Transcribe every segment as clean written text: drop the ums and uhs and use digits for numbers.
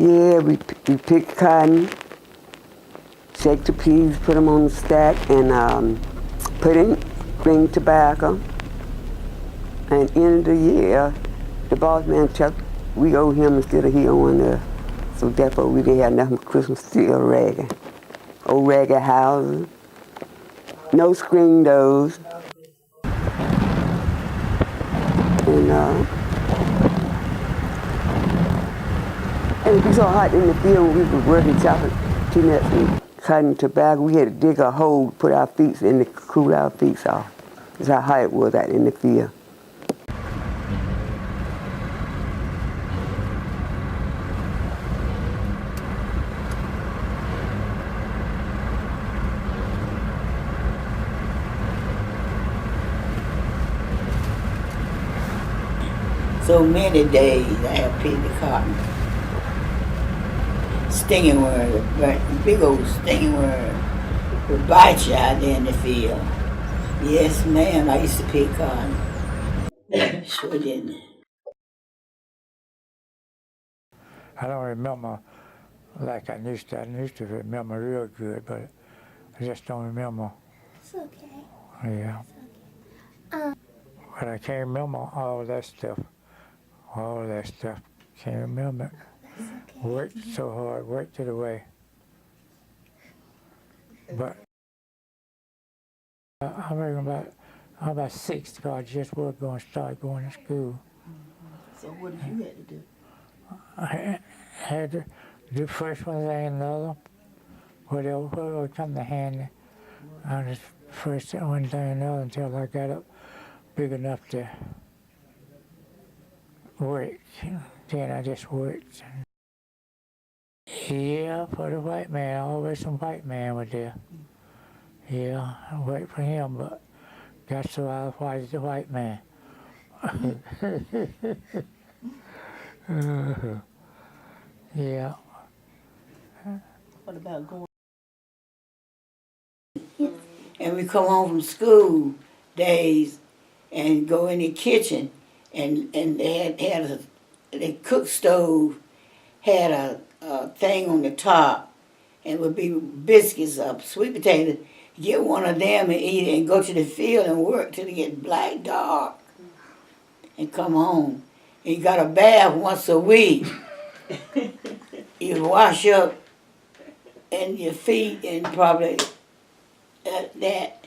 Yeah, we pick cotton, shake the peas, put them on the stack, and put in green tobacco. And end of the year, the boss man Chuck, we owe him instead of he owing us. So therefore we didn't have nothing for Christmas, still ragged. Old ragged houses, no screen doors. And it was so hot in the field when we were working chopping peanuts and cutting tobacco, we had to dig a hole, put our feet in to cool our feet off. That's how hot it was out in the field. So many days I have picked the cotton. Stinging worms, big old stinging worms would bite you out there in the field. Yes, ma'am, I used to pick cotton. Sure didn't. I don't remember like I used to. I used to remember real good, but I just don't remember. It's okay. Yeah. But I can't remember all that stuff. All that stuff. Can't remember it. That's okay. Worked so hard, worked it away. But I reckon about 6 I just was going to start going to school. So what did you have to do? I had to do first one thing and another. Whatever would come to hand. I just first one thing and another until I got up big enough to work. Then I just worked. Yeah, for the white man, always some white man was there. Yeah, I worked for him, but got so I was the white man. Yeah. What about going? And we come home from school days and go in the kitchen and they had the cook stove had a thing on the top and would be biscuits up, sweet potatoes. Get one of them and eat it and go to the field and work till it get black dark and come home. And you got a bath once a week. You wash up and your feet and probably that.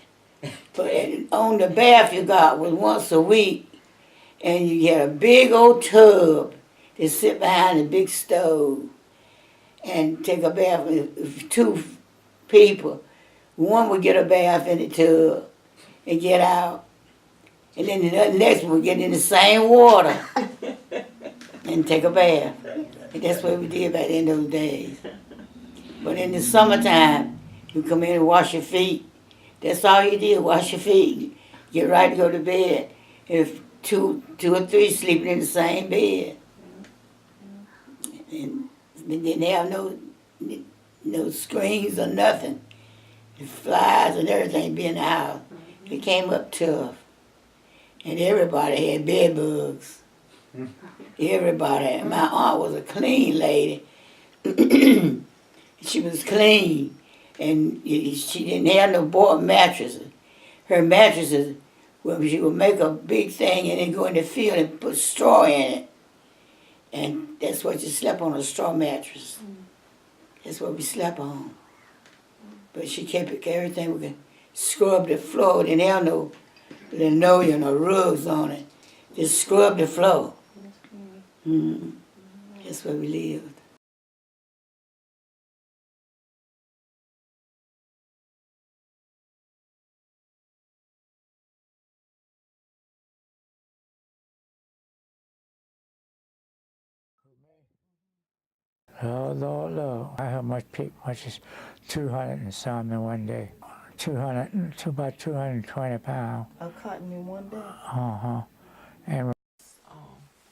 But on the bath you got was once a week, and you get a big old tub to sit behind a big stove and take a bath with 2 people. One would get a bath in the tub and get out, and then the next one would get in the same water and take a bath. And that's what we did back in those days. But in the summertime, you come in and wash your feet. That's all you did, wash your feet. Get right to go to bed. If two or three sleeping in the same bed. And they didn't have no screens or nothing. The flies and everything be in the house. It came up tough. And everybody had bed bugs. Everybody. My aunt was a clean lady. She was clean. And she didn't have no board mattresses. Her mattresses, well, she would make a big thing and then go in the field and put straw in it. And that's what you slept on, a straw mattress. That's what we slept on. But she kept everything. We could scrub the floor. Didn't have no linoleum or rugs on it. Just scrub the floor. That's where we lived. Lord. I must pick much as 200 and some in one day. About 220 pounds. Of cotton in one day? And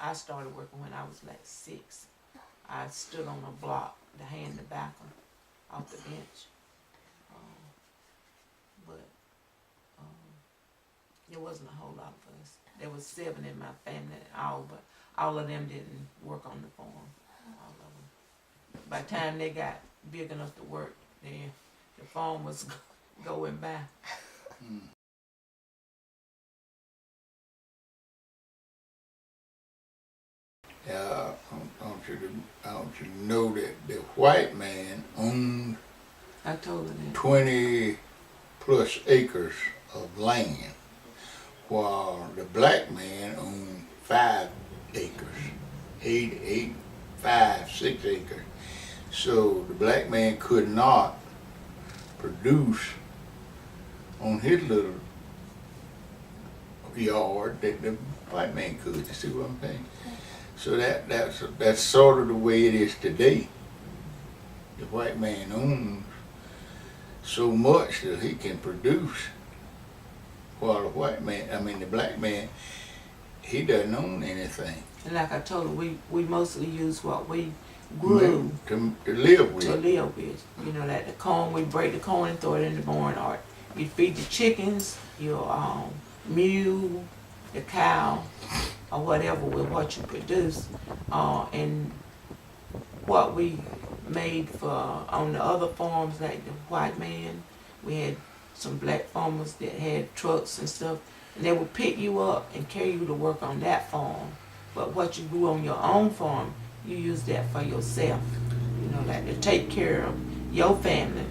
I started working when I was like 6. I stood on a block to hand the tobacco off the bench. But there wasn't a whole lot of us. There was 7 in my family, but all of them didn't work on the farm. All of them. by the time they got big enough to work, then the farm was going by. I want you to know that the white man owned I told her that. 20 plus acres of land, while the black man owned 5 acres, 6 acres. So the black man could not produce on his little yard that the white man could. You see what I'm saying? So that's sort of the way it is today. The white man owns so much that he can produce, while the black man, he doesn't own anything And like I told her, we mostly use what we grew to live with. to live with. You know, like the corn, we break the corn and throw it in the barn, or you feed the chickens, your mule, the cow, or whatever with what you produce. And what we made for on the other farms, like the white man, we had some black farmers that had trucks and stuff, and they would pick you up and carry you to work on that farm. But what you grew on your own farm, you use that for yourself. You know, like to take care of your family.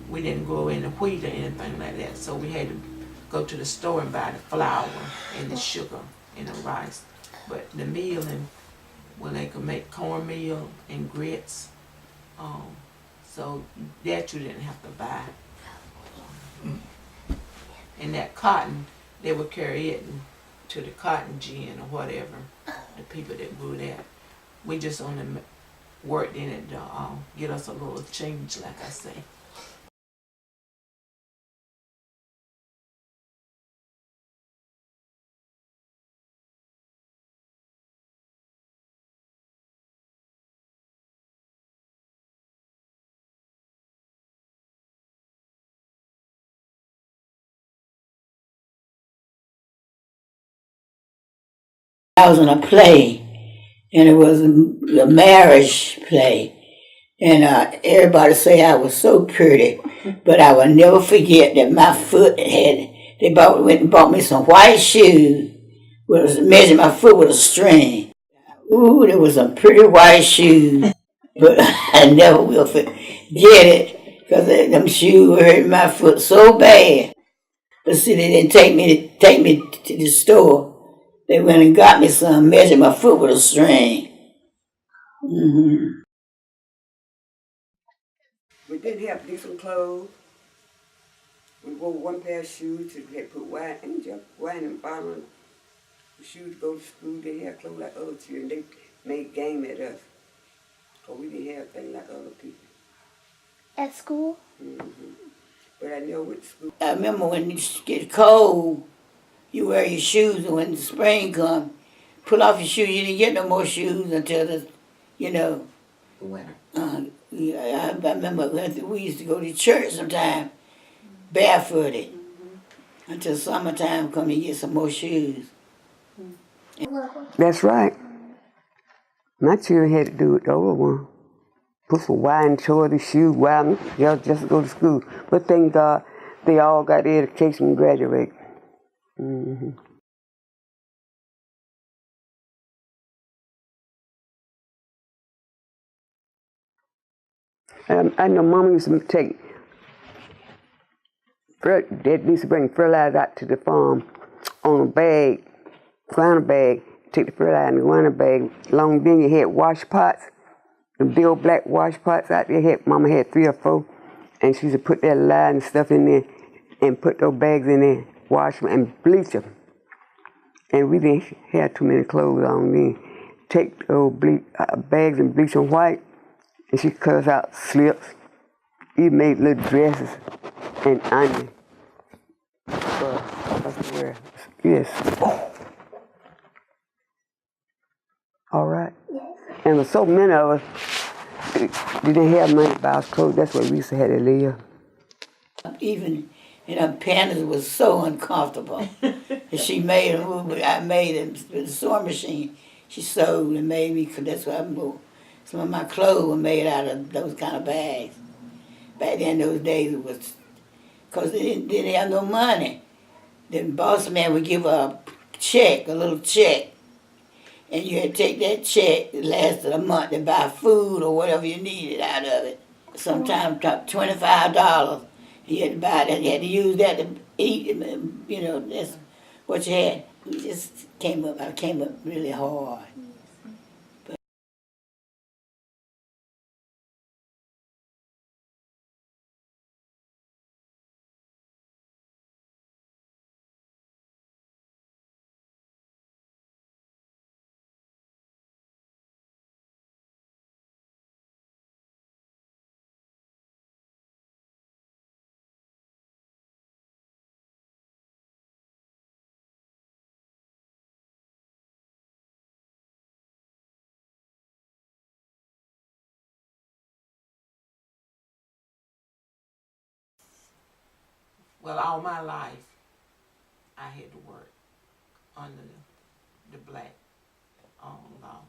We didn't grow any wheat or anything like that, so we had to go to the store and buy the flour and the sugar and the rice. But the milling, well, they could make cornmeal and grits, so that you didn't have to buy. And that cotton, they would carry it to the cotton gin or whatever, the people that grew that. We just only worked in it to get us a little change, like I say. I was in a play, and it was a marriage play. And everybody say I was so pretty, but I will never forget that my foot went and bought me some white shoes, measured my foot with a string. Ooh, there was some pretty white shoes, but I never will forget it, because them shoes hurt my foot so bad. But see, they didn't take me to the store. They went and got me some, measured my foot with a string. Mm-hmm. We did have decent clothes. We wore one pair of shoes. We had put wine in the bottom of the shoes to go to school. They had clothes like other children. They made game at us. Because we didn't have things like other people. At school? Mm-hmm. But I never went to school. I remember when it get cold, you wear your shoes, and when the spring come, pull off your shoes. You didn't get no more shoes until the Winter. I remember we used to go to church sometime, barefooted, until summertime come and get some more shoes. That's right. My children had to do it the older one. Put some wine, shorty, shoes, wine, just to go to school. But thank God they all got the education and graduate. Mm-hmm. I know Mama used to they used to bring fertilizer out to the farm on a bag, ground bag, take the fertilizer in the ground bag. Long then you had wash pots, the big old black wash pots out there. Mama had 3 or 4, and she used to put that lye and stuff in there and put those bags in there, wash them and bleach them. And we didn't have too many clothes on then. Take those bags and bleach them white, and she cut us out slips. Even made little dresses and onion for us to wear. Yes. All right. And with so many of us, we didn't have money to buy us clothes. That's why we used to have to live. Even her panties was so uncomfortable. And she made them. I made them with the sewing machine. She sewed and made me. Cause that's why Some of my clothes were made out of those kind of bags. Back then, those days, it was, because they didn't have no money. The boss man would give a check, a little check, and you had to take that check, it lasted a month, to buy food or whatever you needed out of it. Sometimes $25. You had to buy that, you had to use that to eat, you know, that's what you had. We just I came up really hard. Well, all my life, I had to work under the black law.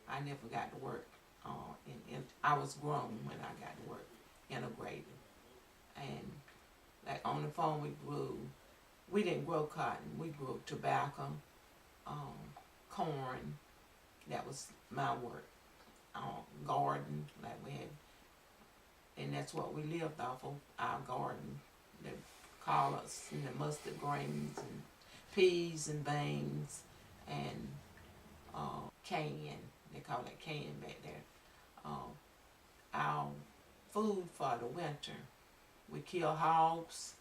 I never got to work. I was grown when I got to work, integrated. And like on the farm we didn't grow cotton, we grew tobacco, corn. That was my work. Garden, like we had, and that's what we lived off of, our garden. The collards and the mustard greens and peas and beans and can. They call it can back there. Our food for the winter, we kill hogs.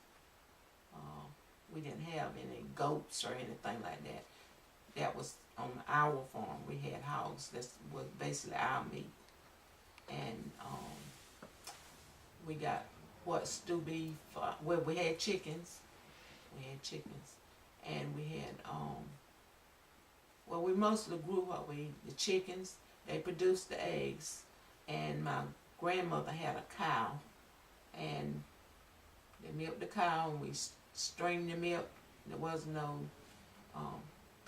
We didn't have any goats or anything like that. That was on our farm. We had hogs. That was basically our meat. And we got stew beef. Well, we had chickens. And we had well, we mostly grew what we eat. The chickens, they produced the eggs, and my grandmother had a cow, and they milked the cow, and we strained the milk. There was no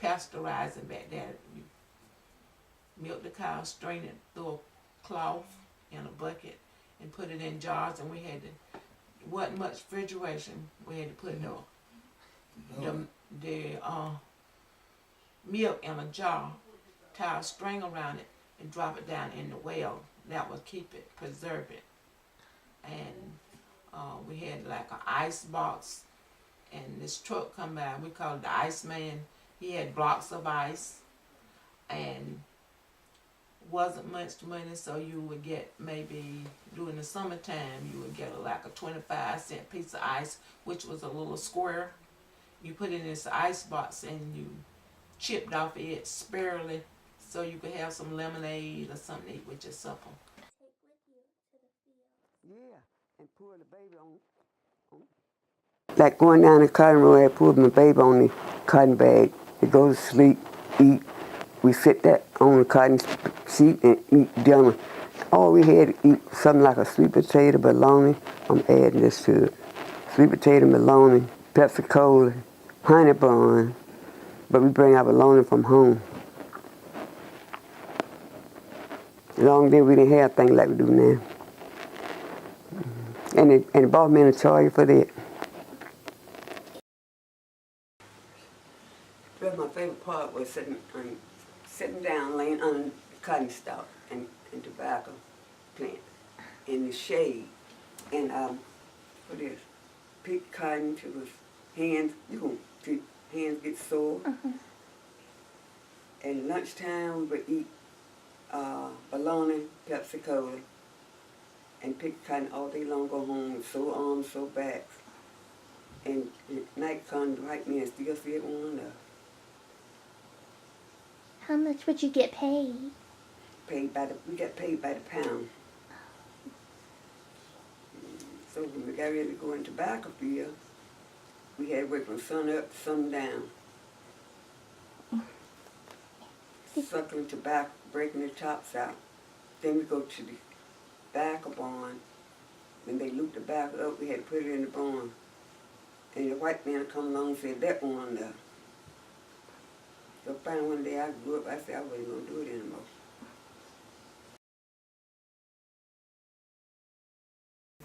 pasteurizing back there. You milk the cow, strain it through a cloth in a bucket, and put it in jars, and we had to, wasn't much refrigeration. We had to put the milk in a jar, tie a string around it, and drop it down in the well. That would keep it, preserve it. And we had like an ice box, and this truck come by, we called it the Ice Man. He had blocks of ice, and wasn't much money, so you would get maybe during the summertime you would get like a 25-cent piece of ice, which was a little square. You put it in this ice box and you chipped off it sparingly so you could have some lemonade or something to eat with your supper. Yeah, and pour the baby on. Like going down the cotton road, I pulled my baby on the cotton bag. They go to sleep, eat. We sit that on the cotton sheet and eat dinner. All we had to eat something like a sweet potato, bologna. I'm adding this to it. Sweet potato, bologna, Pepsi Cola, honey bun. But we bring our bologna from home. Long day we didn't have things like we do now. And the boss man will charge you for that. But my favorite part was sitting down, laying on the cotton stalk and tobacco plant in the shade. And what is pick cotton till his hands, hands get sore. And lunchtime we would eat bologna, Pepsi Cola, and pick cotton all day long, go home with sore arms, sore backs. And night come, the white man still sit on up. How much would you get paid? We got paid by the pound. So when we got ready to go in tobacco field, we had to work from sun up to sun down. Suckling tobacco, breaking the tops out. Then we go to the tobacco barn. When they looped the tobacco up, we had to put it in the barn. And the white man come along and said, that one there. So finally one day I grew up, I said I wasn't going to do it anymore.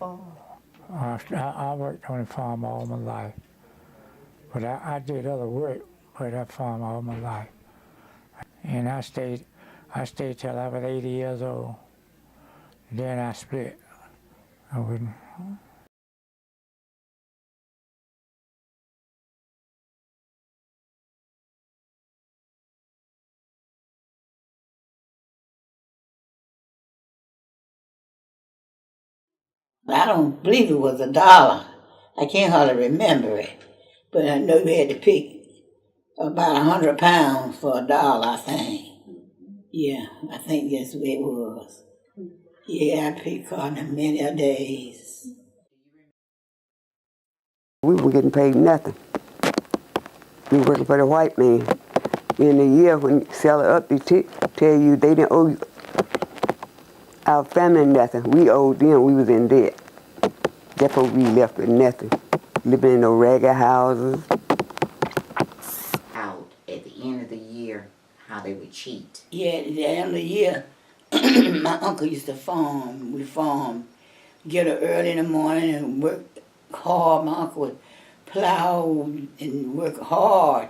I worked on the farm all my life, but I did other work, but I farmed all my life, and I stayed till I was 80 years old. Then I split. I wouldn't. I don't believe it was $1. I can't hardly remember it, but I know we had to pick about 100 pounds for $1, I think. Yeah, I think that's what it was. Yeah, I picked cotton many a days. We were getting paid nothing. We were working for the white man. In a year, when you sell it up, they tell you they didn't owe our family nothing. We owed them. We was in debt. Therefore, we left with nothing. Living in those ragged houses. Out at the end of the year, how they would cheat. Yeah, at the end of the year, my uncle used to farm. We farmed. Get up early in the morning and work hard. My uncle would plow and work hard.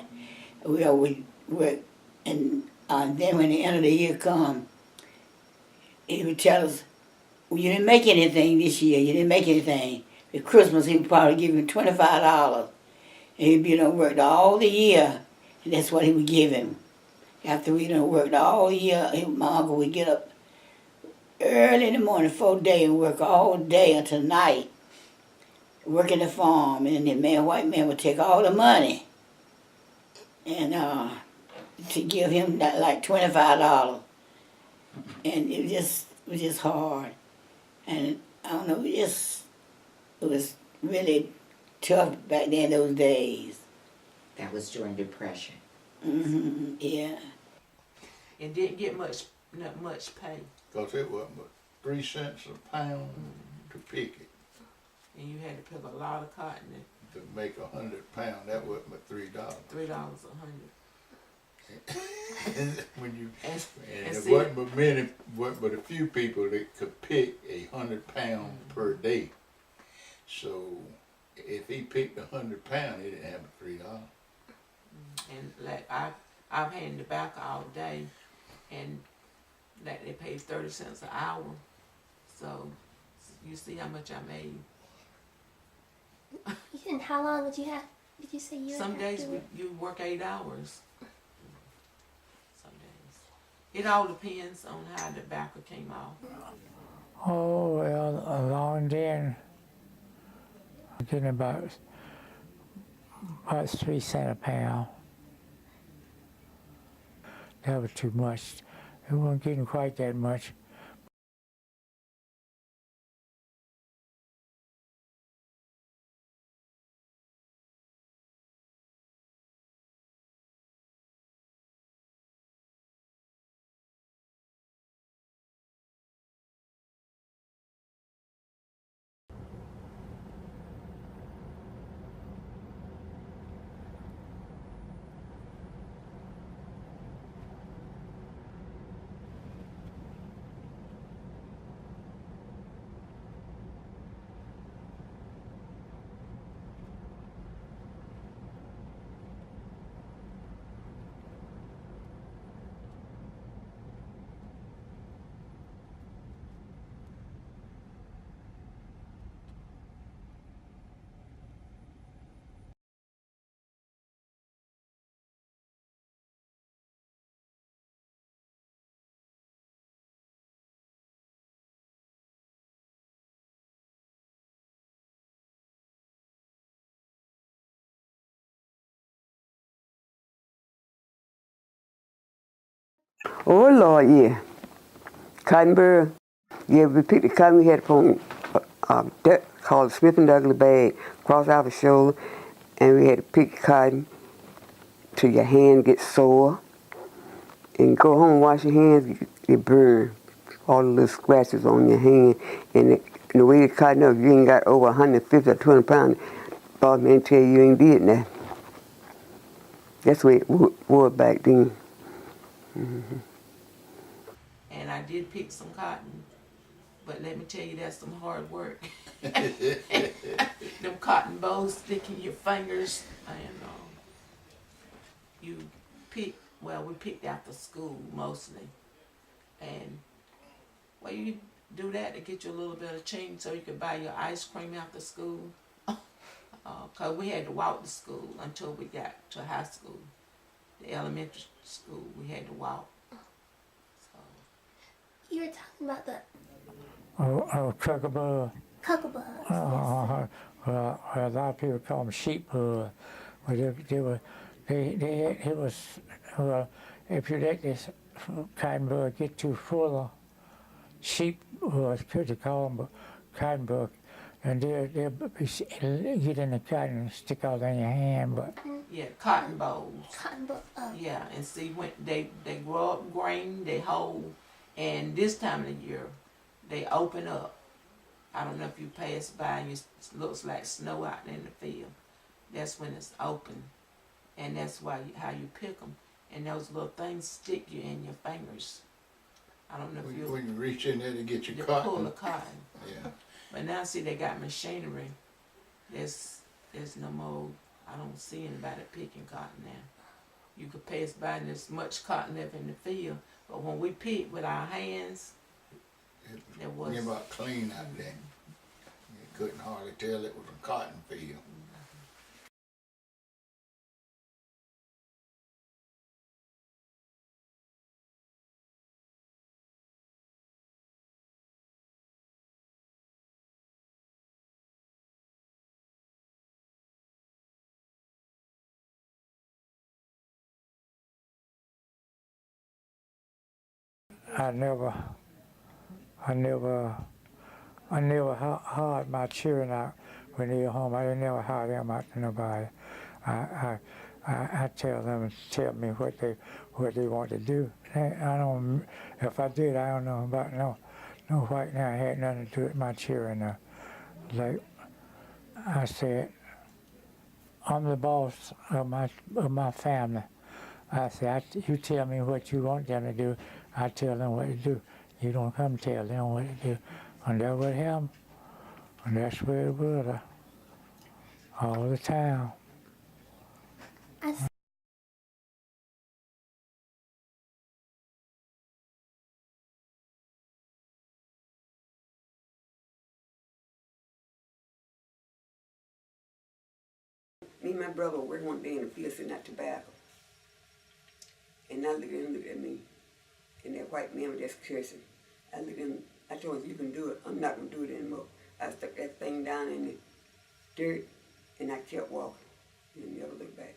We would work, and then when the end of the year come, he would tell us, well, you didn't make anything this year. You didn't make anything. For Christmas, he would probably give him $25. And he'd be worked all the year, and that's what he would give him. After we worked all year, my uncle would get up early in the morning, 4 days, and work all day until night, working the farm. And the white man would take all the money and to give him that, like $25. And it was just hard. And I don't know, it was really tough back then, those days. That was during Depression. Yeah. And didn't get not much pay. Because it wasn't but 3 cents a pound to pick it. And you had to pick a lot of cotton. To make 100 pounds, that wasn't but $3. $3 a hundred. When you And it see, wasn't but a few people that could pick 100 pounds per day. So if he picked 100 pounds, he didn't have but $3. and like I've had tobacco all day, and like they paid 30 cents an hour. So you see how much I made. And how long did you say you Some would days have to work? you work 8 hours. Some days. It all depends on how the tobacco came off. Oh, well, along then, getting about 3 cents a pound. That was too much. It wasn't getting quite that much. Oh, Lord, yeah. Cottonburr. Yeah, we picked the cotton. We had it on called a Smith and Douglas bag, across our shoulder, and we had to pick cotton till your hand gets sore. And go home and wash your hands, you burn all the little scratches on your hand. And the way the cotton up, you ain't got over 150 or 200 pounds, boss man tell you ain't did nothing. That's the way it was back then. And I did pick some cotton But let me tell you, that's some hard work. Them cotton balls stick in your fingers, and you pick. Well, we picked after school mostly, and well, you do that to get you a little bit of change so you could buy your ice cream after school. Cause we had to walk to school until we got to high school. The elementary school we had to walk. So. You were talking about the Cuckleburrs. cuckleburrs. Well, a lot of people call them sheep birds. But it was, well, if you let this cotton bug get too full of sheep birds, could you call them, but cotton bug, and they'll get in the cotton and stick out in your hand, but Yeah, cotton balls. Cotton bug. Oh. Yeah, and see when they grow up green, they hold, and this time of the year, they open up. I don't know if you pass by and it looks like snow out in the field. That's when it's open, and that's how you pick them. And those little things stick you in your fingers. I don't know if you When you reach in there to get your pull cotton. the cotton. Yeah. But now see they got machinery. There's no more. I don't see anybody picking cotton now. You could pass by and there's much cotton left in the field. But when we picked with our hands, there was. It about clean out there. You couldn't hardly tell it was a cotton field. I never hired my children out when they were home. I didn't never hire them out to nobody. I tell them to tell me what they want to do. I don't. If I did, I don't know about no white now. I had nothing to do with my children. Like I said, I'm the boss of my family. I said, you tell me what you want them to do. I tell them what to do. You don't come tell them what to do. And that would happen. And that's where it was all the time. Me and my brother were working one day in the field sitting at tobacco. And I looked at him, looked at me. And that white man was just cursing. I looked at him, I told him, you can do it. I'm not going to do it anymore. I stuck that thing down in the dirt, and I kept walking. And never looked back.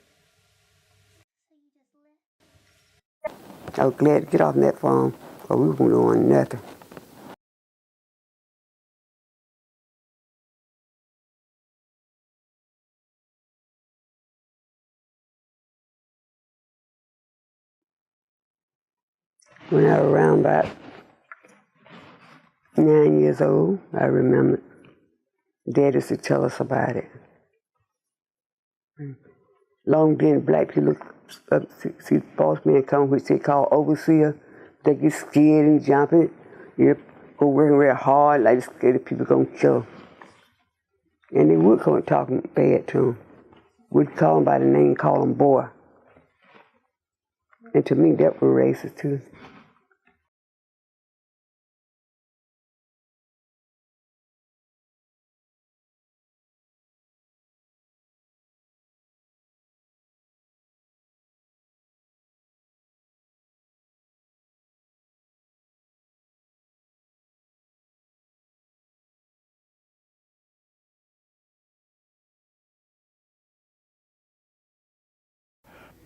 I was glad to get off that farm, or we weren't doing nothing. When I was around about 9 years old, I remember Dad used to tell us about it. Long being black people look up, see the boss man come, which they call overseer. They get scared and jumping. You go working real hard, like scared people gonna kill them. And they would come talking bad to them. We'd call them by the name, call them boy. And to me, that was racist too.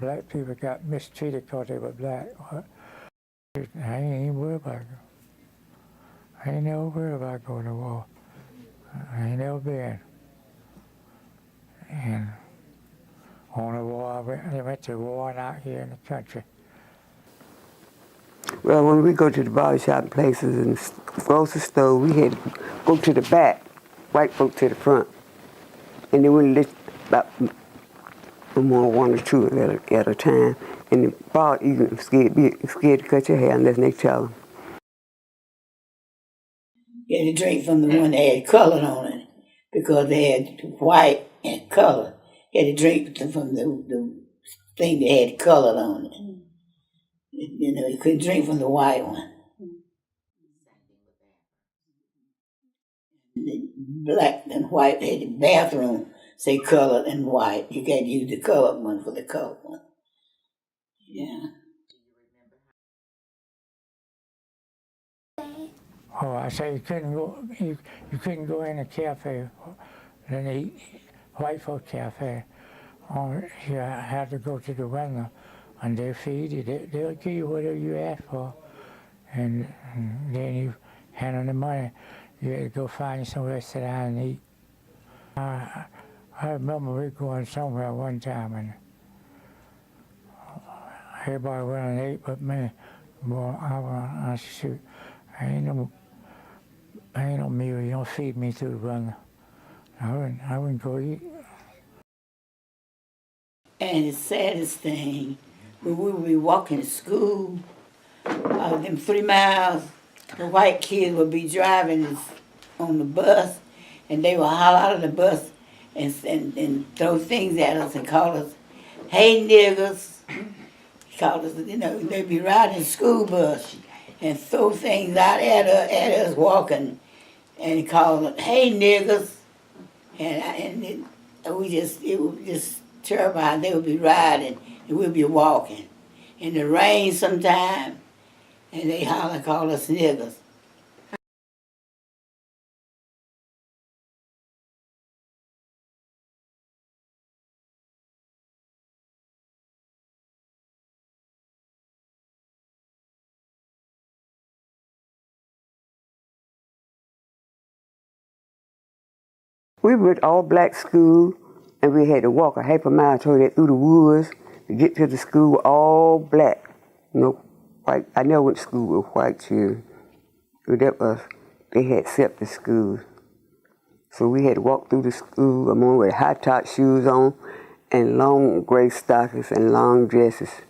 Black people got mistreated because they were black. I ain't even worried about it. I ain't never worried about going to war. I ain't never been. And on the war, they went to war out here in the country. Well, when we go to the barber shop places and grocery store, we had to go to the back, white folk to the front. And they wouldn't let about one or two at a time. And the bar, you can be scared to cut your hair unless they tell them. You had to drink from the one that had color on it because they had white and color. You had to drink from the thing that had color on it. You know, you couldn't drink from the white one. The black and white had the bathroom say colored and white. You can't use the colored one for the colored one. Yeah. Oh, I say you couldn't go in a cafe and eat white folk cafe, or you had to go to the window and they feed you. They'll give you whatever you ask for, and then you hand them the money. You had to go find somewhere to sit down and eat. I remember we going somewhere one time and everybody went and ate but me. Well, I shoot, I ain't no meal. You don't feed me through the window. I wouldn't go eat. And the saddest thing, when we would be walking to school, them 3 miles, the white kids would be driving us on the bus, and they would holler out of the bus and throw things at us and call us, "Hey niggers." Call us, you know, they'd be riding the school bus and throw things out at us walking, and call us, "Hey niggers," it was just terrible how they would be riding and we'd be walking in the rain sometime, and they holler and call us niggers. We were at all black school, and we had to walk a half a mile through the woods to get to the school, all black. No white. I never went to school with white children. They had separate schools. So we had to walk through the school, among with high top shoes on and long gray stockings and long dresses.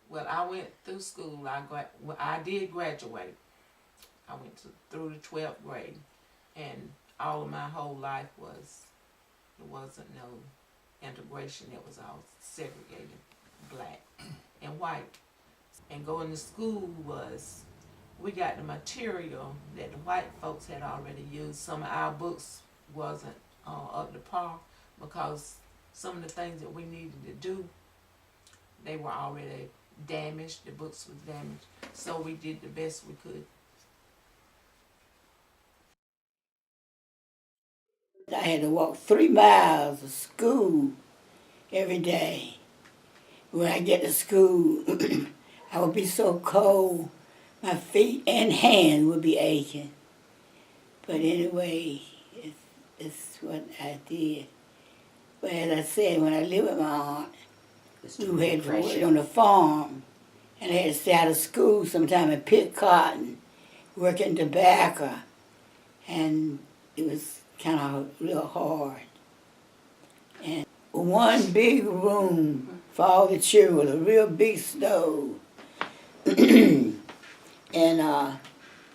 Well, I went through school. I did graduate. I went through the 12th grade, and all of my whole life there wasn't no integration. It was all segregated, black and white. And going to school we got the material that the white folks had already used. Some of our books wasn't up to par because some of the things that we needed to do, they were already damaged. The books were damaged, so we did the best we could. I had to walk 3 miles to school every day. When I get to school, I would be so cold, my feet and hands would be aching. But anyway, it's what I did. But as I said, when I lived with my aunt, we had to work on the farm, and I had to stay out of school sometime and pick cotton, working tobacco, and it was kind of real hard. And one big room for all the children with a real big stove. And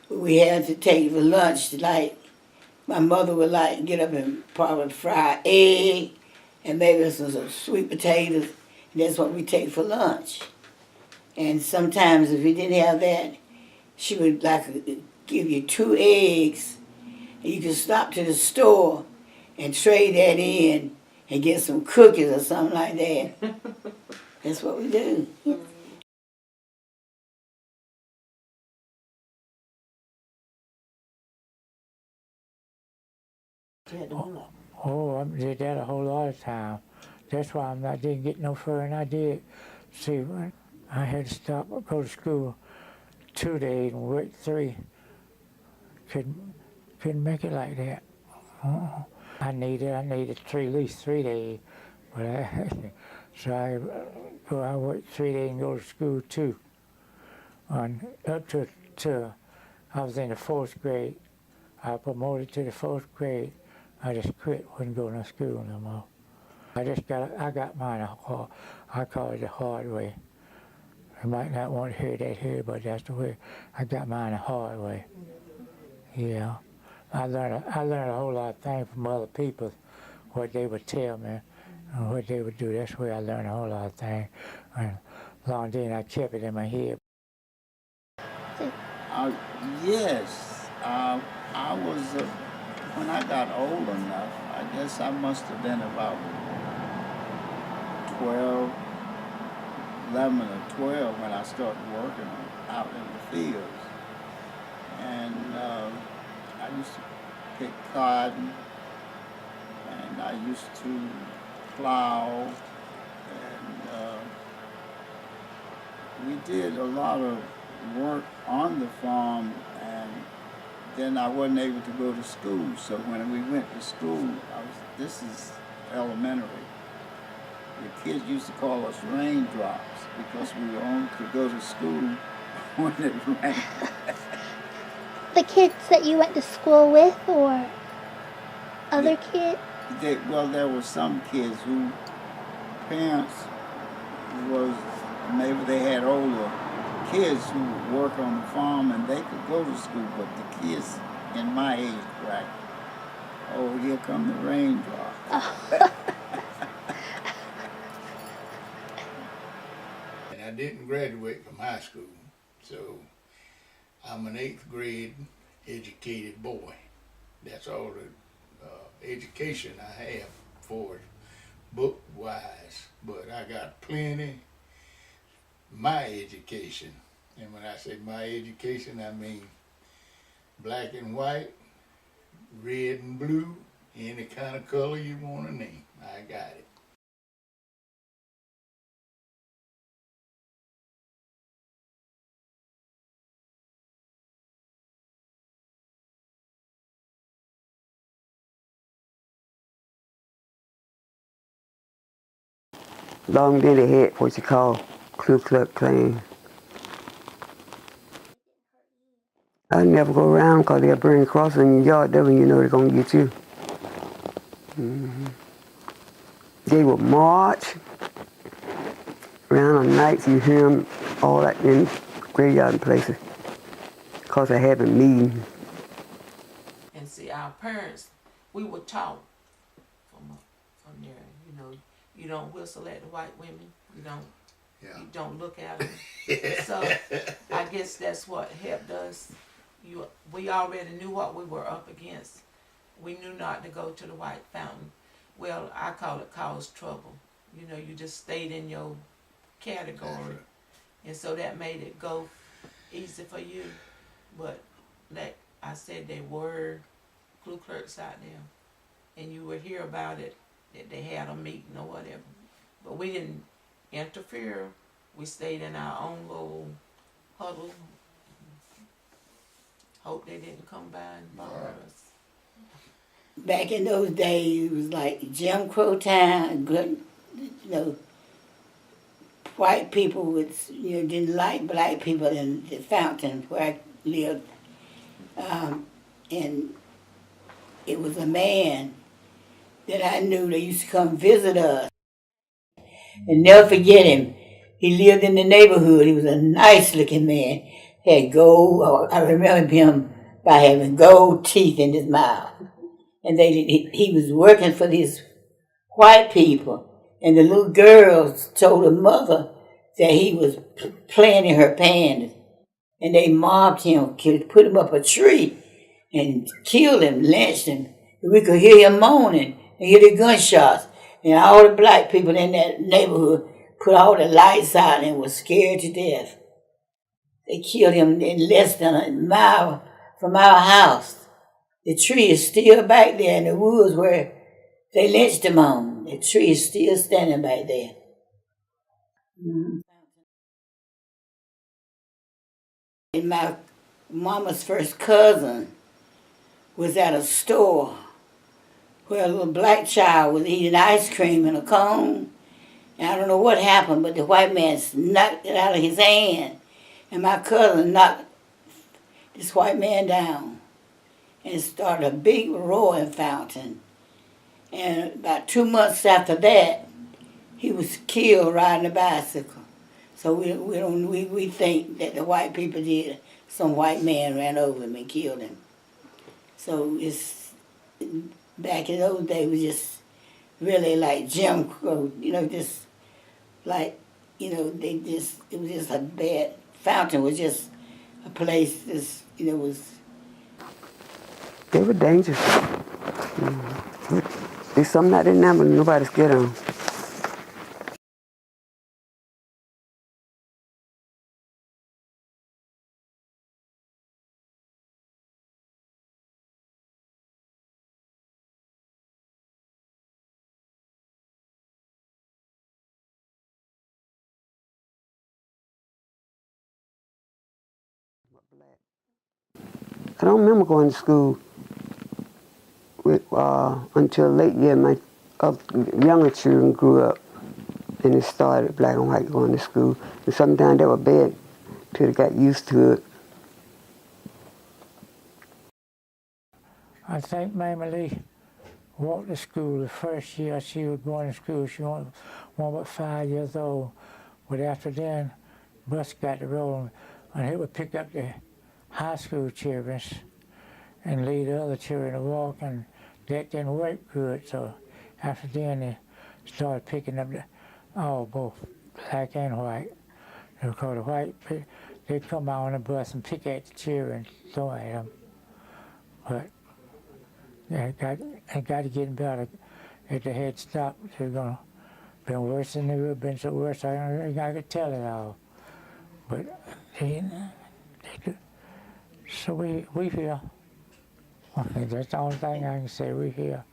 we had to take for lunch, like my mother would like get up and probably fry an egg and maybe some sweet potatoes, and that's what we take for lunch. And sometimes if we didn't have that, she would give you 2 eggs, and you could stop to the store and trade that in and get some cookies or something like that. That's what we do. Oh, I did that a whole lot of time. That's why I didn't get no further than I did. See, I had to stop, go to school 2 days and work 3. Couldn't make it like that. I needed at least 3 days, but so I worked 3 days and go to school 2. And up to I was in the 4th grade. I promoted to the 4th grade. I just quit, wouldn't go to school no more. I got mine I call it the hard way. You might not want to hear that here, but that's the way I got mine the hard way. Yeah. I learned a whole lot of things from other people, what they would tell me and what they would do. That's where I learned a whole lot of things. And long then I kept it in my head. Yes. I was, when I got old enough, I guess I must have been about 12, 11 or 12 when I started working out in the fields. And I used to pick cotton, and I used to plow, and we did a lot of work on the farm, and then I wasn't able to go to school. So when we went to school, this is elementary. The kids used to call us raindrops because we were only could go to school when it rained. The kids that you went to school with, or other kids? Well, there were some kids who parents was, maybe they had older kids who would work on the farm and they could go to school, but the kids in my age bracket, oh, here come the raindrops. Oh. And I didn't graduate from high school, so I'm an 8th grade educated boy. That's all the education I have for book-wise, but I got plenty my education. And when I say my education, I mean black and white, red and blue, any kind of color you want to name. I got it. Long then they had what you call Ku Klux Klan. I never go around because they'll bring crosses in your yard. That's when you know they're going to get you. They would march around on nights. You hear them all that in graveyard and places because they're having meetings. And see, our parents, we were taught from there, you know, you don't whistle at the white women, you don't look at them. So I guess that's what helped us. We already knew what we were up against. We knew not to go to the white fountain. Well, I call it cause trouble. You know, you just stayed in your category. And so that made it go easy for you. But like I said, there were Ku Klux out there. And you would hear about it, that they had a meeting or whatever. But we didn't interfere. We stayed in our own little huddle. Hope they didn't come by and bother us. Back in those days, it was like Jim Crow time. Good, you know, white people would, didn't like black people in the fountain where I lived, and it was a man that I knew that used to come visit us. And never forget him. He lived in the neighborhood. He was a nice-looking man. Had gold. I remember him by having gold teeth in his mouth. And he was working for these white people. And the little girls told her mother that he was playing in her panties. And they mobbed him, put him up a tree, and killed him, lynched him. And we could hear him moaning and hear the gunshots. And all the black people in that neighborhood put all the lights out and was scared to death. They killed him in less than a mile from our house. The tree is still back there in the woods where they lynched him on. The tree is still standing back there. Mm-hmm. And my mama's first cousin was at a store where a little black child was eating ice cream in a cone. And I don't know what happened, but the white man knocked it out of his hand. And my cousin knocked this white man down and started a big roaring fountain. And about 2 months after that, he was killed riding a bicycle. So we think that the white people did, some white man ran over him and killed him. So it's, back in those days, it was just really like Jim Crow, just like, it was just a bad, Fountain was just a place, was. They were dangerous. There's something out there now, but nobody's scared of them. I don't remember going to school with, until late year. My younger children grew up, and it started black and white going to school. And sometimes they were bad till they got used to it. I think Mamie Lee walked to school the first year she was going to school. She was about 5 years old. But after then, bus got to rolling, and he would pick up the high school children and lead the other children to walk, and that didn't work good. So after then, they started picking up both black and white. Because the white, they'd come out on the bus and pick at the children, throw at them. But it got to get better. If they had stopped, they were going to been worse than they would have been. So worse, I could tell it all. But so we here. That's the only thing I can say. We here.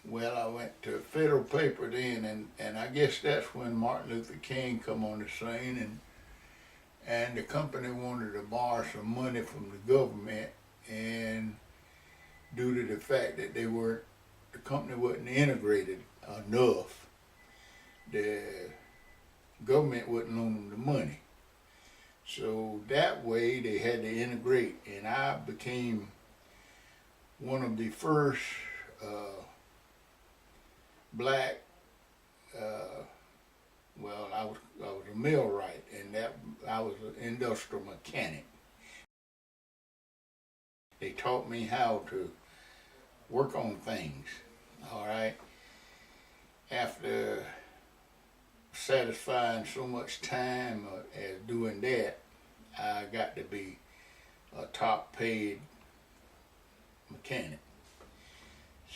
Well, I went to a federal paper then, and I guess that's when Martin Luther King come on the scene, and the company wanted to borrow some money from the government, and due to the fact that the company wasn't integrated enough, the government wouldn't loan them the money. So that way they had to integrate, and I became one of the first black, I was a millwright, and I was an industrial mechanic. They taught me how to work on things, all right? After satisfying so much time as doing that, I got to be a top paid mechanic.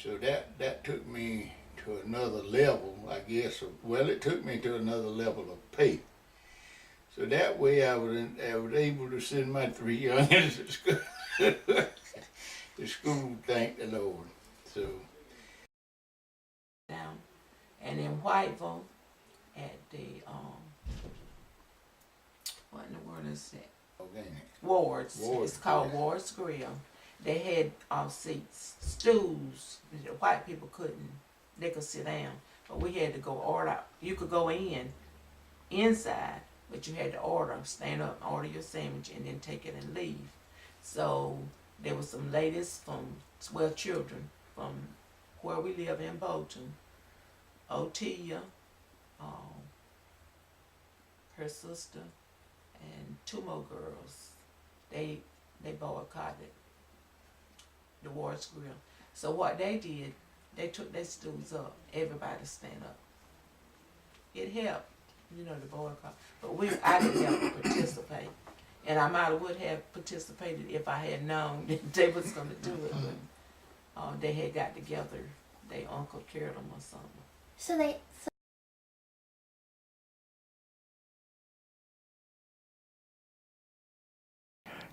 So that took me to another level, I guess. Well, it took me to another level of pay. So that way I was able to send my 3 youngins to school. The school, thank the Lord. So Down. And in Whiteville, at the, what in the world is that? okay. Wards. Wards, It's called yes. Wards Grill. They had seats, stools. The white people couldn't. They could sit down, but we had to go order. You could go inside, but you had to stand up, order your sandwich, and then take it and leave. So there were some ladies children from where we live in Bolton, Otia, her sister, and 2 more girls. They boycotted the Wards Grill. So what they did, they took their stools up, everybody stand up. It helped, the boycott. But I didn't have to participate. And I would have participated if I had known that they was gonna do it. But they had got together, their uncle carried them or something. So they.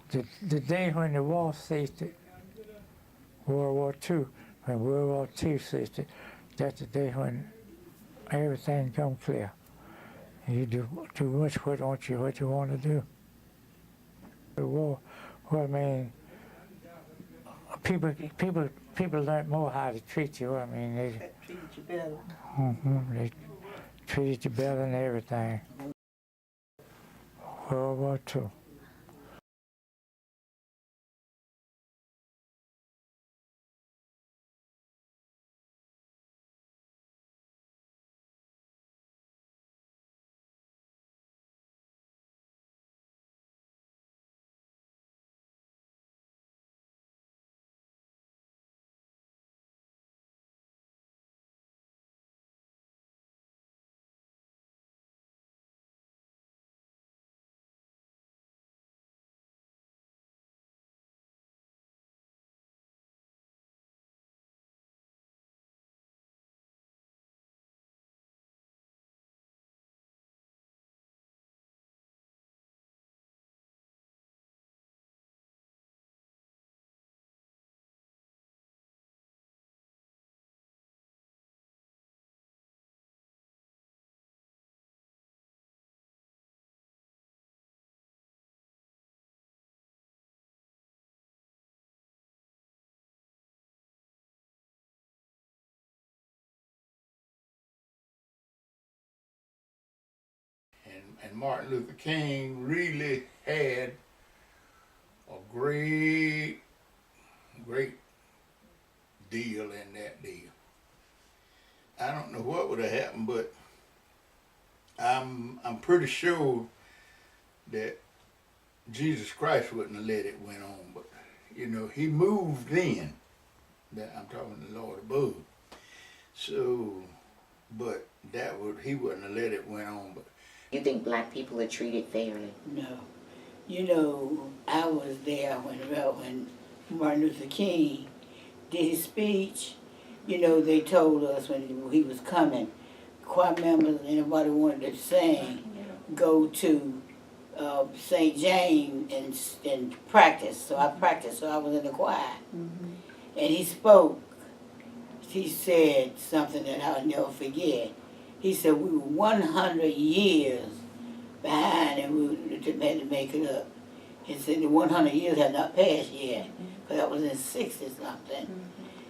The day when the war ceased, World War II, when World War II ceased, that's the day when everything come clear. You do much what you want to do. The war, people learn more how to treat you. They Treated you better. they treated you better than everything. World War II. And Martin Luther King really had a great deal in that deal. I don't know what would have happened, but I'm pretty sure that Jesus Christ wouldn't have let it went on. But you know, he moved in. That I'm talking to the Lord above. So, but he wouldn't have let it went on. But You think black people are treated fairly? No. You know, I was there when Martin Luther King did his speech. You know, they told us when he was coming, choir members, anybody wanted to sing, go to St. James and practice. So I practiced, so I was in the choir. And he spoke. He said something that I'll never forget. He said we were 100 years behind and we had to make it up. He said the 100 years had not passed yet, because that was in 60 something.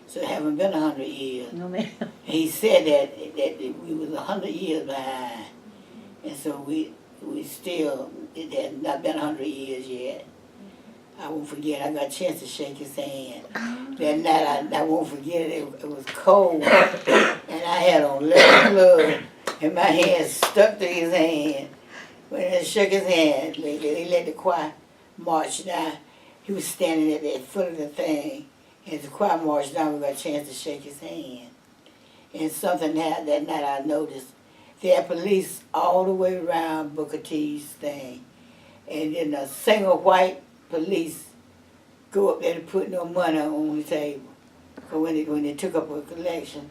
So it haven't been 100 years. No, ma'am. He said that we was 100 years behind, and so we still, it had not been 100 years yet. I won't forget, I got a chance to shake his hand. That night, I won't forget it, it was cold, and I had on leather gloves, and my hand stuck to his hand. When I shook his hand, they let the choir march down. He was standing at the foot of the thing, and as the choir marched down, we got a chance to shake his hand. And something happened that night I noticed. They had police all the way around Booker T's thing. And then a single white police go up there to put no money on the table. So when they took up a collection,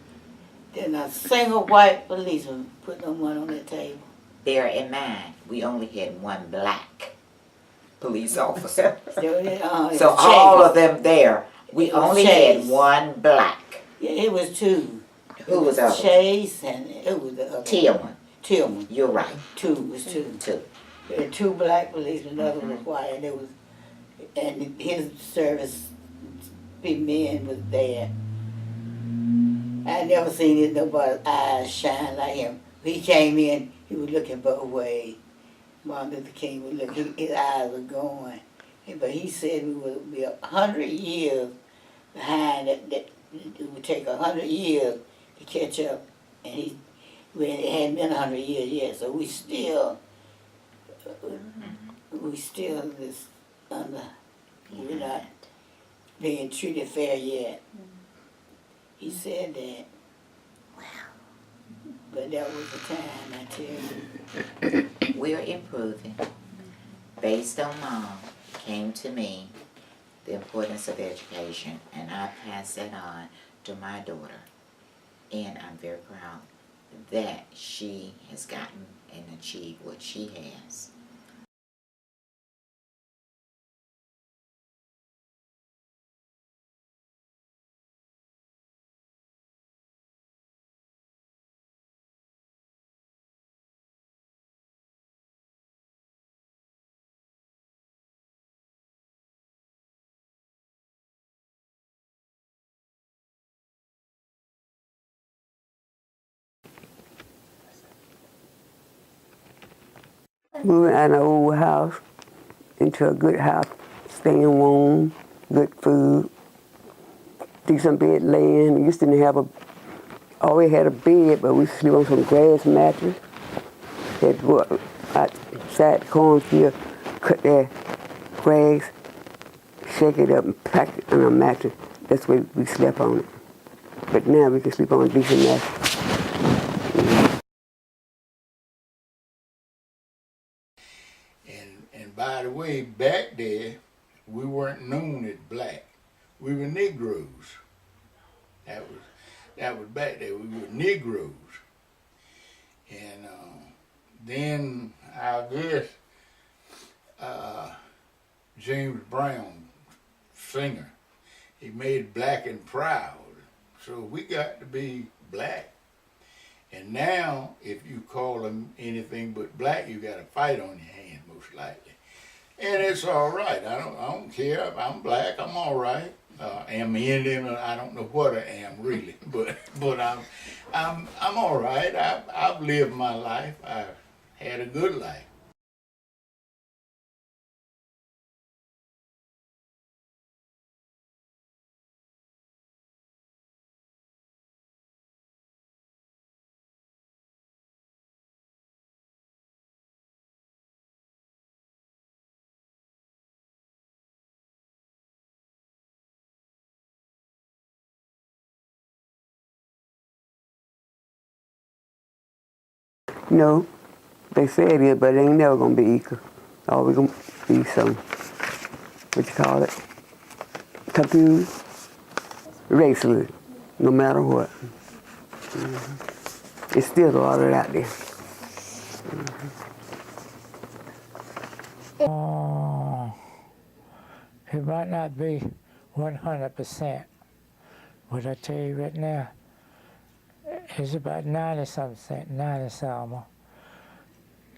then a single white policeman put no money on the table. Bear in mind, we only had one black police officer. So all of them there, we only had one black. Yeah, it was two. Who was the other? Chase and it was the other. Tillman. Tillman. You're right. Two, it was two. Two. There were two black policemen, the other was white, and it was, and his service men was there. I never seen nobody's eyes shine like him. He came in, he was looking both ways. Martin Luther King was looking, his eyes were going. But he said we would be 100 years behind, that it would take 100 years to catch up. And it hadn't been 100 years yet, so we still this under, we're not being treated fair yet. He said that. Wow. But that was the time, I tell you. We're improving. Based on Mom came to me the importance of education, and I pass it on to my daughter. And I'm very proud that she has gotten and achieved what she has. Moving out of an old house into a good house, staying warm, good food, decent bed laying. We used to always had a bed, but we sleep on some grass mattress. Had to go outside the cornfield, cut that grass, shake it up and pack it on a mattress. That's why we slept on it. But now we can sleep on a decent mattress. And by the way, back there, we weren't known as black. We were Negroes. That was back there. We were Negroes. And then I guess James Brown, singer, he made Black and Proud. So we got to be black. And now, if you call them anything but black, you got a fight on your hands, most likely. And it's all right. I don't care. I'm black. I'm all right. I'm Indian. I don't know what I am really, but I'm all right. I've lived my life. I've had a good life. No, they say it is, but it ain't never gonna be equal. Always gonna be some, what you call it, confused, racist, no matter what. It's still a lot of it out there. Oh, it might not be 100%. What I tell you right now, it's about 90-something, 90-something.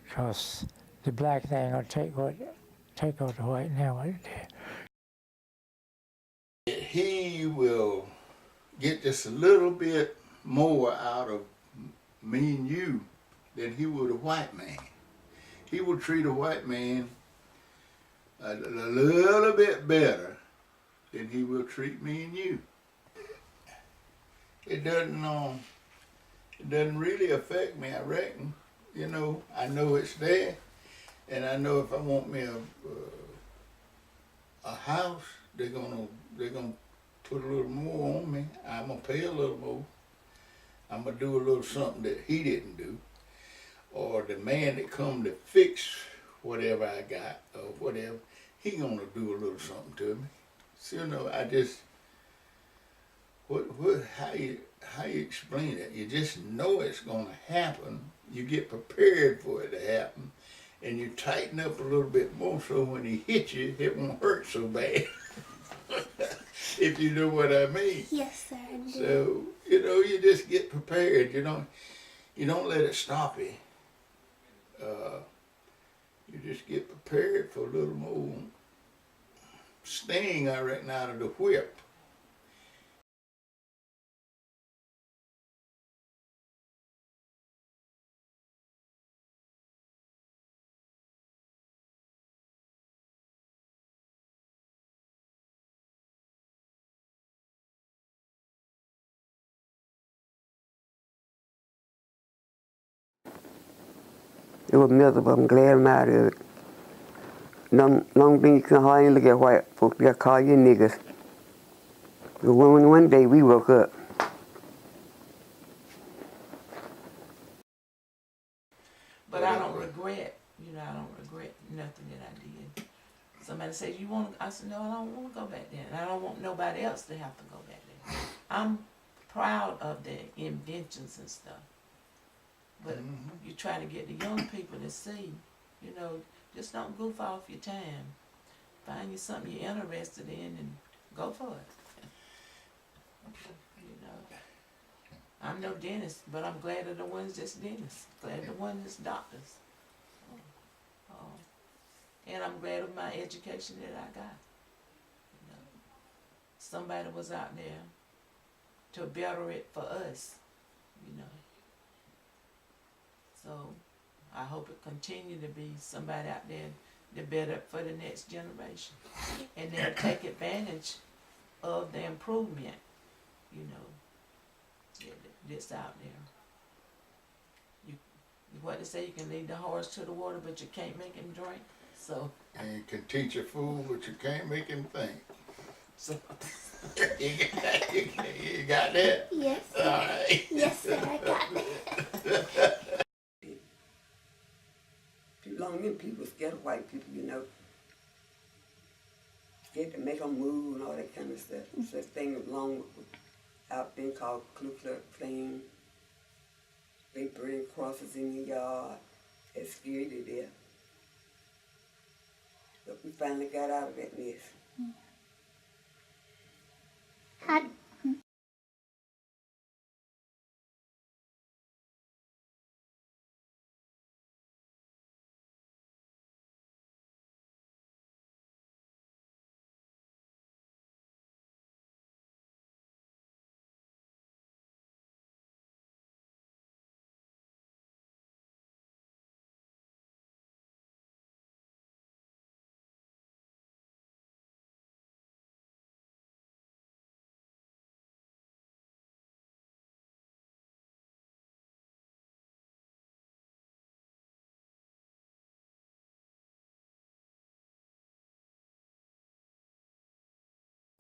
Because the black thing will take over the white now. What it did. He will get just a little bit more out of me and you than he would a white man. He will treat a white man a little bit better than he will treat me and you. It doesn't really affect me, I reckon. You know, I know it's there, and I know if I want me a house, they're gonna put a little more on me. I'm gonna pay a little more. I'm gonna do a little something that he didn't do, or the man that come to fix whatever I got or whatever, he gonna do a little something to me. So you know, I just how you explain it? You just know it's gonna happen. You get prepared for it to happen, and you tighten up a little bit more so when he hits you, it won't hurt so bad. If you know what I mean. Yes, sir. I do. So you know, you just get prepared. You don't let it stop you. You just get prepared for a little more sting, I reckon, out of the whip. It was miserable. I'm glad I'm out of it. Long thing you can hardly look at white folks. You gotta call you niggas. But one day we woke up. But I don't regret, I don't regret nothing that I did. Somebody says, you want to, I said, no, I don't want to go back there. And I don't want nobody else to have to go back there. I'm proud of the inventions and stuff. But you try to get the young people to see, just don't goof off your time. Find you something you're interested in and go for it. I'm no dentist, but I'm glad of the ones that's dentists. Glad of the ones that's doctors. And I'm glad of my education that I got. Somebody was out there to better it for us, So I hope it continue to be somebody out there to better it for the next generation. And then take advantage of the improvement, that's out there. What they say, you can lead the horse to the water, but you can't make him drink. So. And you can teach a fool, but you can't make him think. So. You got that? Yes. All right. Yes, sir. I got that. Long them people scared of white people, Scared to make them move and all that kind of stuff. Such thing along with out thing called cuckleburrs. They burn crosses in your yard. It's scary to death. But we finally got out of that mess. How,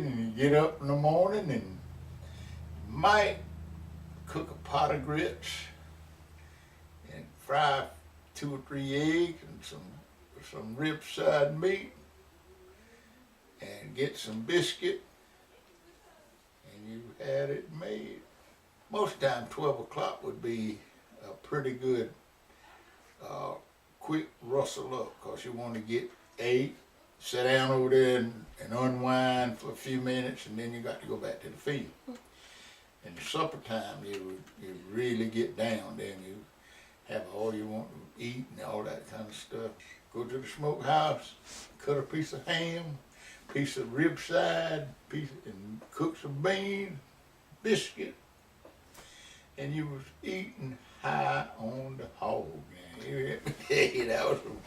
And you get up in the morning and might cook a pot of grits and fry 2 or 3 eggs and some rib side meat, and get some biscuit, and you had it made. Most of the time 12 o'clock would be a pretty good quick rustle up, because you want to get 8, sit down over there and unwind for a few minutes, and then you got to go back to the field. And supper time, you really get down. Then you have all you want to eat and all that kind of stuff. Go to the smokehouse, cut a piece of ham, piece of rib side, and cook some beans, biscuit, and you was eating high on the hog. That was some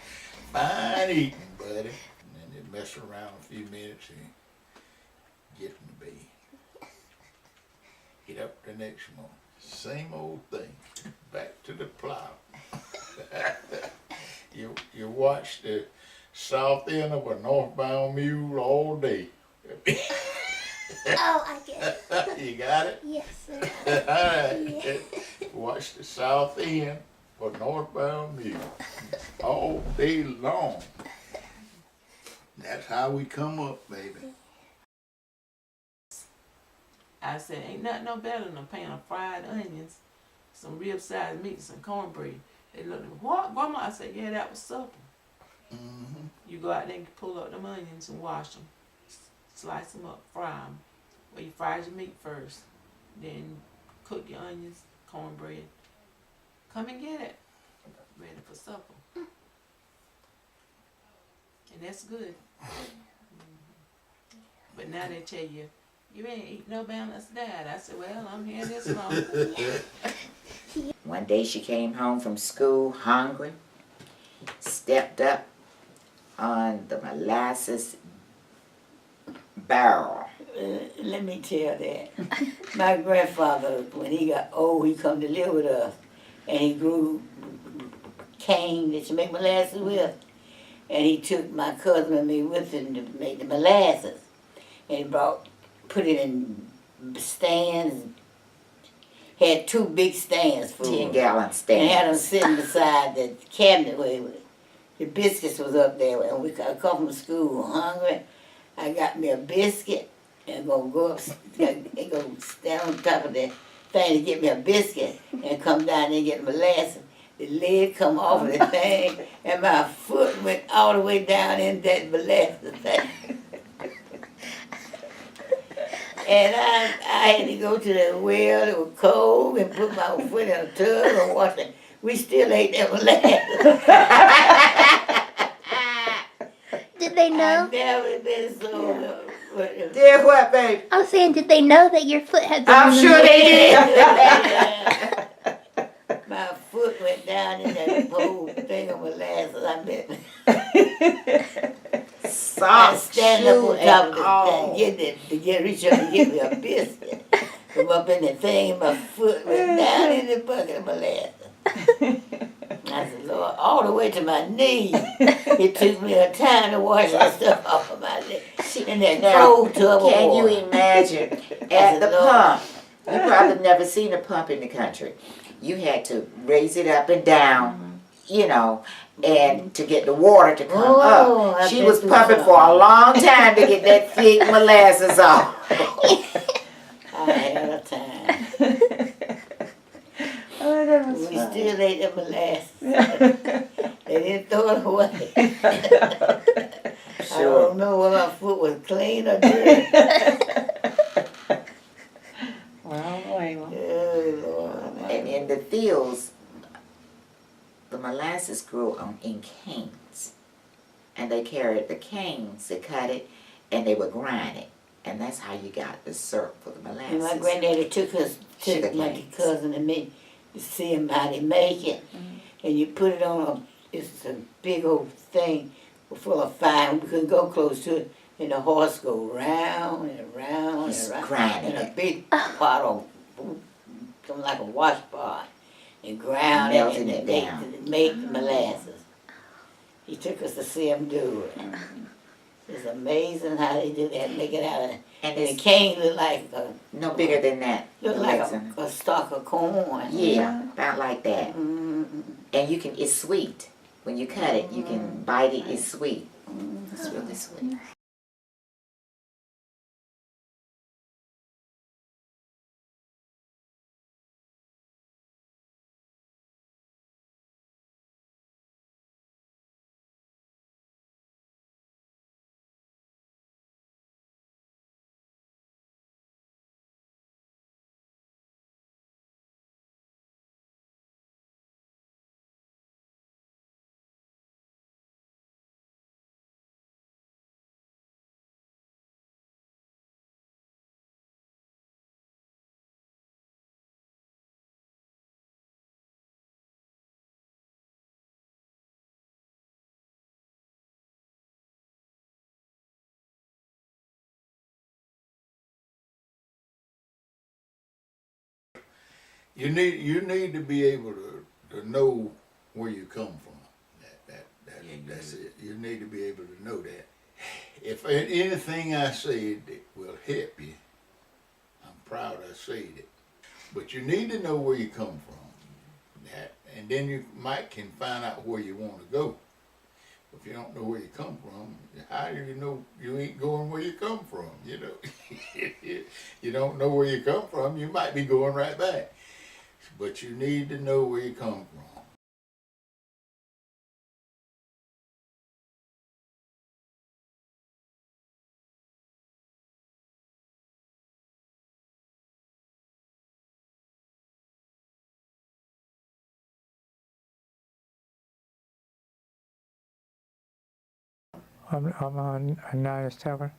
fine eating, buddy. And then you mess around a few minutes and get in the bed. Get up the next morning, same old thing, back to the plow. You watch the south end of a northbound mule all day. Oh, I get it. You got it? Yes, sir. All right. Yeah. Watch the south end of a northbound mule all day long. That's how we come up, baby. I said, ain't nothing no better than a pan of fried onions, some rib-side meat, some cornbread. They looked at me, what, Grandma? I said, yeah, that was supper. Mm-hmm. You go out there and pull up them onions and wash them, slice them up, fry them. Well, you fry your meat first, then cook your onions, cornbread. Come and get it. Ready for supper. And that's good. But now they tell you, you ain't eat no balanced diet. I said, well, I'm here this long. One day she came home from school hungry, stepped up on the molasses barrel. Let me tell that. My grandfather, when he got old, he come to live with us, and he grew cane that you make molasses with, and he took my cousin and me with him to make the molasses, and he put it in stands. Had 2 big stands for 10-gallon stands. and had them sitting beside the cabinet where the biscuits was up there. And I come from school hungry. I got me a biscuit and go up and go stand on top of the thing to get me a biscuit and come down there and get the molasses. The lid come off of the thing and my foot went all the way down in that molasses thing. And I had to go to the well, it was cold, and put my foot in a tub and wash it. We still ate that molasses. Did they know? I've never been so... Did what, babe? I was saying, did they know that your foot had been I'm in the sure they did. My foot went down in that whole thing of molasses. I bet. I Soft stand up shoe on top and of all. the thing, reach up and get me a biscuit. Come up in the thing, my foot went down in the bucket of molasses. I said, Lord, all the way to my knees. It took me a time to wash that stuff off of my leg. In that cold tub of Can you water. imagine at the Lord. pump? You probably never seen a pump in the country. You had to raise it up and down, you know, and to get the water to come Oh, up. I She bet was you pumping so. for a long time to get that thick molasses off. I had a time. Oh, that was We fun. still ate the molasses. They didn't throw it away. I don't know whether my foot was clean or dirty. Well, blame 'em. Oh, Lord. And in the fields, the molasses grew in canes. And they carried the canes to cut it, and they would grind it. And that's how you got the syrup for the molasses. And my granddaddy took Sugar my canes. cousin and me to see him how they make it. And you put it on it's a big old thing full of fire. We couldn't go close to it. And the horse go round and round He's and round. grinding in a it. big pot of something like a wash pot. And ground Melting it and it down. make the molasses. He took us to see him do it. It's amazing how they do that, make it out of And and the it's cane look like no bigger than that. a Listen. stalk of corn. Yeah, about like that. Mm-hmm. And you can, it's sweet. When you cut it, you can bite it, it's sweet. It's really sweet. You need to be able to know where you come from. That's it. You need to be able to know that. If anything I said that will help you, I'm proud I said it. But you need to know where you come from. And then you can find out where you want to go. If you don't know where you come from, how do you know you ain't going where you come from? You know, you don't know where you come from, you might be going right back. But you need to know where you come from. I'm on 97,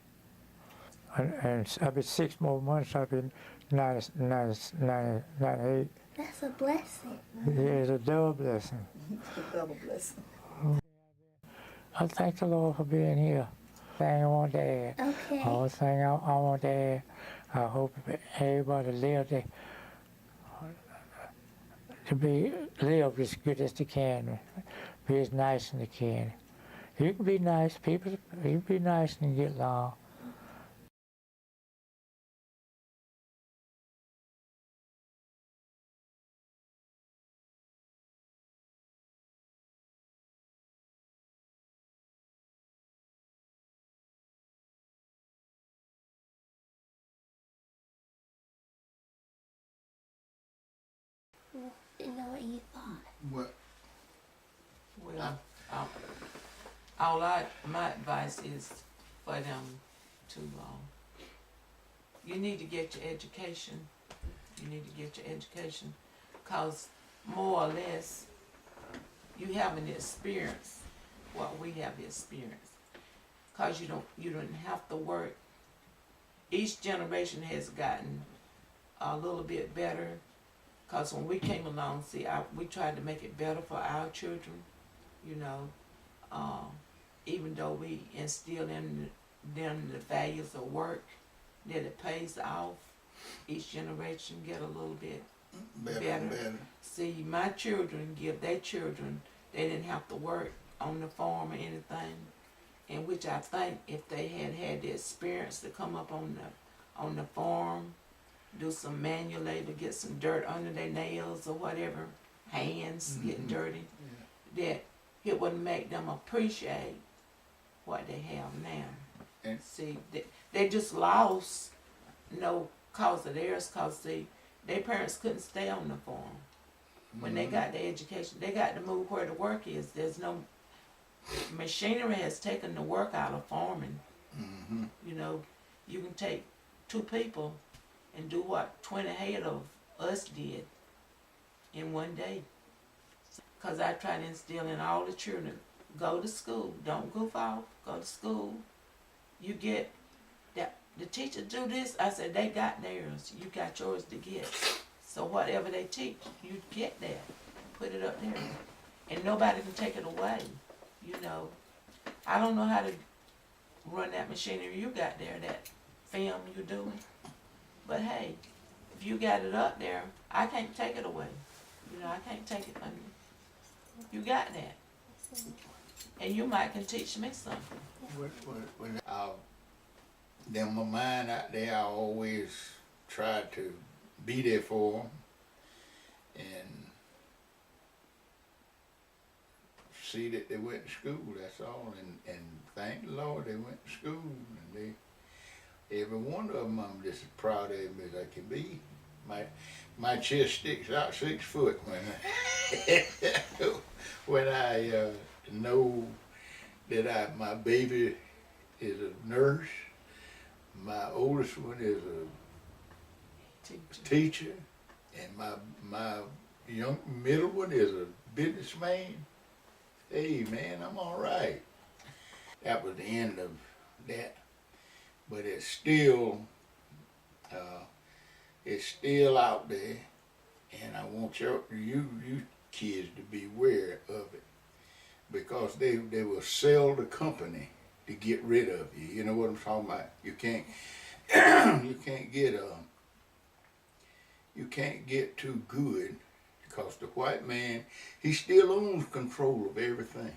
and I'll be 6 more months. I'll be 98. That's a blessing. It is a double blessing. It's a double blessing. I thank the Lord for being here. Thing I want to add. Okay. All thing I want to add, I hope everybody live live as good as they can, be as nice as they can. You can be nice, you can be nice and get along. Didn't know what you thought. What? Well, my advice is for them to, you need to get your education. You need to get your education, cause more or less, you haven't experienced what we have experienced. Cause you don't have to work. Each generation has gotten a little bit better. Cause when we came along, we tried to make it better for our children, you know. Even though we instill in them the values of work, that it pays off. Each generation get a little bit better. See, my children give their children, they didn't have to work on the farm or anything, in which I think if they had the experience to come up on the farm, do some manual labor, get some dirt under their nails or whatever, hands getting dirty, that it would make them appreciate what they have now. And see, they just lost no cause of theirs, cause their parents couldn't stay on the farm. When they got their education, they got to move where the work is. There's no machinery has taken the work out of farming. You know, you can take 2 people and do what 20 head of us did in one day. Cause I try to instill in all the children, go to school, don't goof off, go to school. You get that, the teacher do this, I said they got theirs, you got yours to get. So whatever they teach, you get that, put it up there. And nobody can take it away, you know. I don't know how to run that machinery you got there, that film you doing. But hey, if you got it up there, I can't take it away. You know, I can't take it from you. You got that. And you might can teach me something. Then my mind out there, I always try to be there for them. And see that they went to school, that's all. And thank the Lord they went to school, and every one of them, I'm just as proud of them as I can be. My chest sticks out 6 foot when I know that my baby is a nurse, my oldest one is a teacher, and my young middle one is a businessman. Hey man, I'm all right. That was the end of that, but it's still out there, and I want you kids to be aware of it, because they will sell the company to get rid of you. You know what I'm talking about? You can't you can't get too good, because the white man, he still owns control of everything.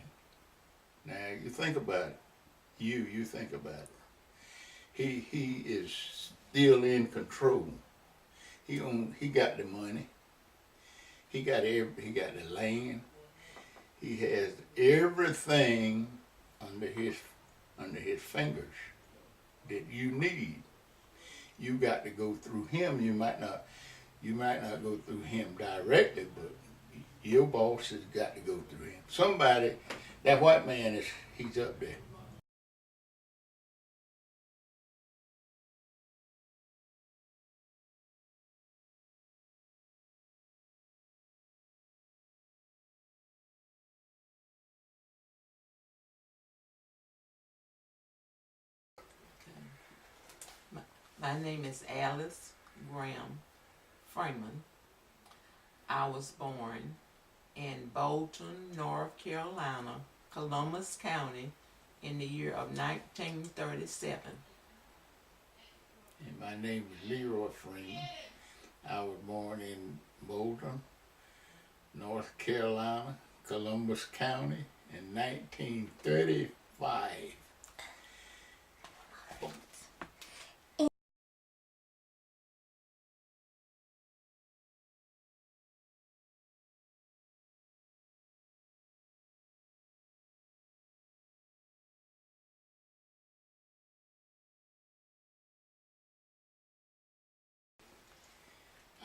Now you think about it. You think about it. He is still in control. He got the money. He got the land. He has everything under his fingers that you need. You got to go through him. You might not go through him directly, but your boss has got to go through him. Somebody, that white man he's up there. My name is Alice Graham Freeman. I was born in Bolton, North Carolina, Columbus County, in the year of 1937. And my name is Leroy Freeman. I was born in Bolton, North Carolina, Columbus County, in 1935.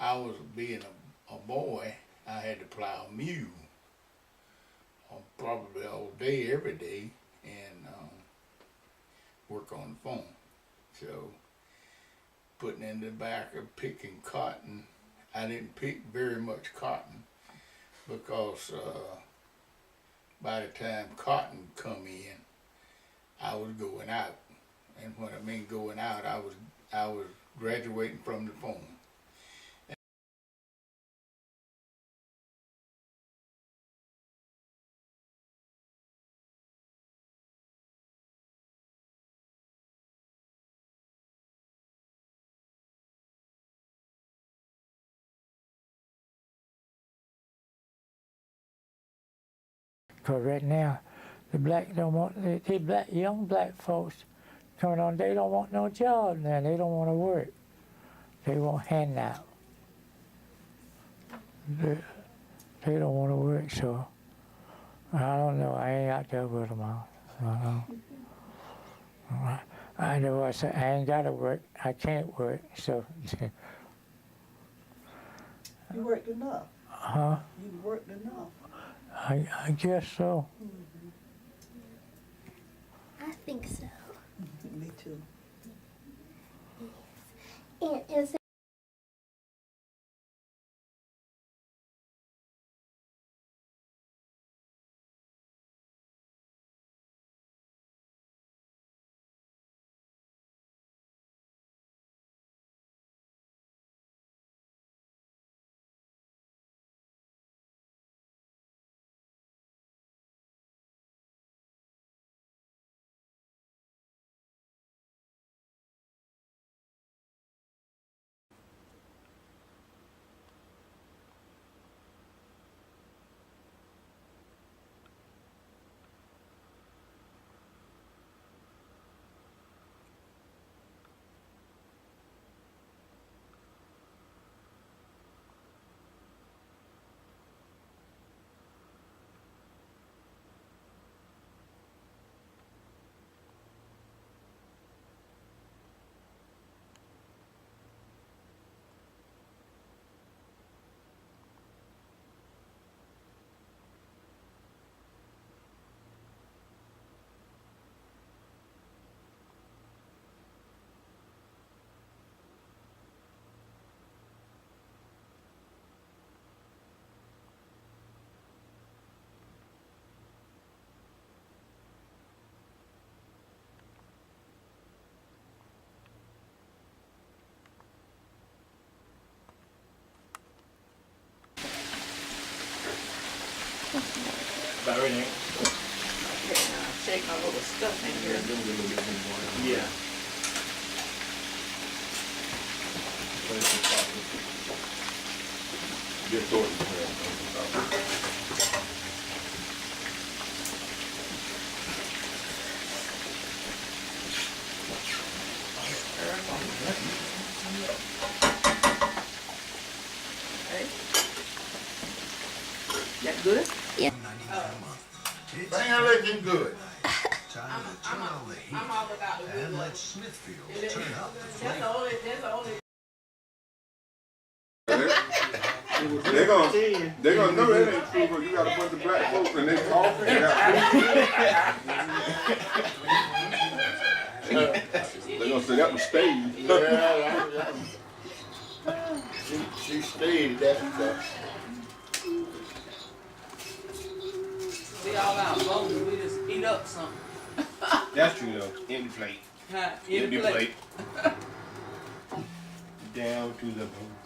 I was being a boy, I had to plow a mule probably all day, every day, and work on the farm. So putting in the back of picking cotton, I didn't pick very much cotton, because by the time cotton come in, I was going out. And when I mean going out, I was graduating from the farm. Because right now, the black don't want, the young black folks coming on, they don't want no job now. They don't want to work. They want handout. They don't want to work, so I don't know. I ain't out there with them all. So I know I said, I ain't got to work. I can't work, so. You worked enough. Huh? You worked enough. I guess so. I think so. Me too. And is Sorry, Nick. Shake my little stuff in here. Yeah. Get Thornton. That good? Thing looking good. I'm all about the good. And let Smithfield turn up the flavor. That's the only. They're gonna know that ain't true, but you got a bunch of black folks and they coffee. They're gonna say that was staged. Yeah. She stayed that stuff. We all out voting. We just eat up something. That's true though. Empty plate. Huh? Empty plate. Down to the bone.